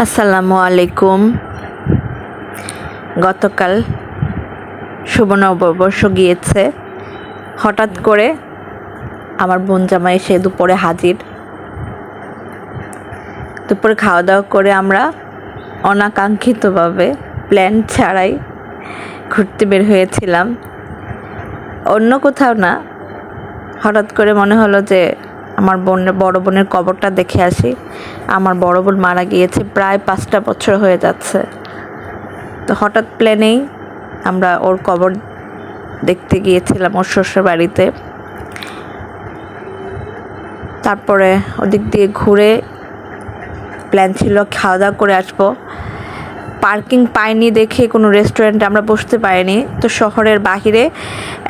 আসসালামু আলাইকুম। গতকাল শুভ নববর্ষ গিয়েছে। হঠাৎ করে আমার বোন জামাই এসে দুপুরে হাজির। দুপুরে খাওয়া দাওয়া করে আমরা অনাকাঙ্ক্ষিতভাবে প্ল্যান ছাড়াই ঘুরতে বের হয়েছিলাম। অন্য কোথাও না, হঠাৎ করে মনে হলো যে আমার বড় বোনের কবরটা দেখে আসি। আমার বড় বোন মারা গিয়েছে, প্রায় 5টা বছর হয়ে যাচ্ছে। তো হঠাৎ প্ল্যানেই আমরা ওর কবর দেখতে গিয়েছিলাম ওর শ্বশুর বাড়িতে। তারপরে ওদিক দিয়ে ঘুরে প্ল্যান ছিল খাওয়া দাওয়া করে আসবো। পার্কিং পাইনি দেখে কোনো রেস্টুরেন্টে আমরা বসতে পারিনি। তো শহরের বাহিরে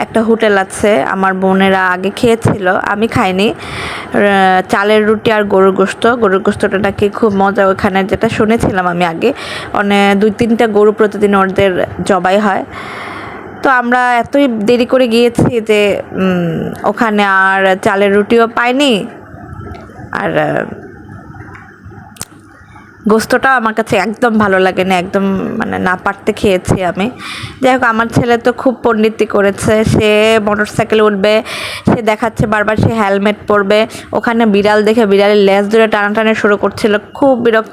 একটা হোটেল আছে, আমার বোনেরা আগে খেয়েছিল, আমি খাইনি। চালের রুটি আর গরুর গোস্তটা নাকি খুব মজা ওখানে, যেটা শুনেছিলাম আমি আগে। 2-3টা গরু প্রতিদিন ওদের জবাই হয়। তো আমরা এতই দেরি করে গিয়েছি যে ওখানে আর চালের রুটিও পাইনি, আর গোস্তটাও আমার কাছে একদম ভালো লাগে না, একদম মানে না পারতে খেয়েছি আমি। যাই হোক, আমার ছেলে তো খুব পণ্ডিতি করেছে। সে মোটরসাইকেলে উঠবে, সে দেখাচ্ছে বারবার সে হেলমেট পরবে। ওখানে বিড়াল দেখে বিড়ালের লেজ ধরে টানাটানি শুরু করছিল, খুব বিরক্ত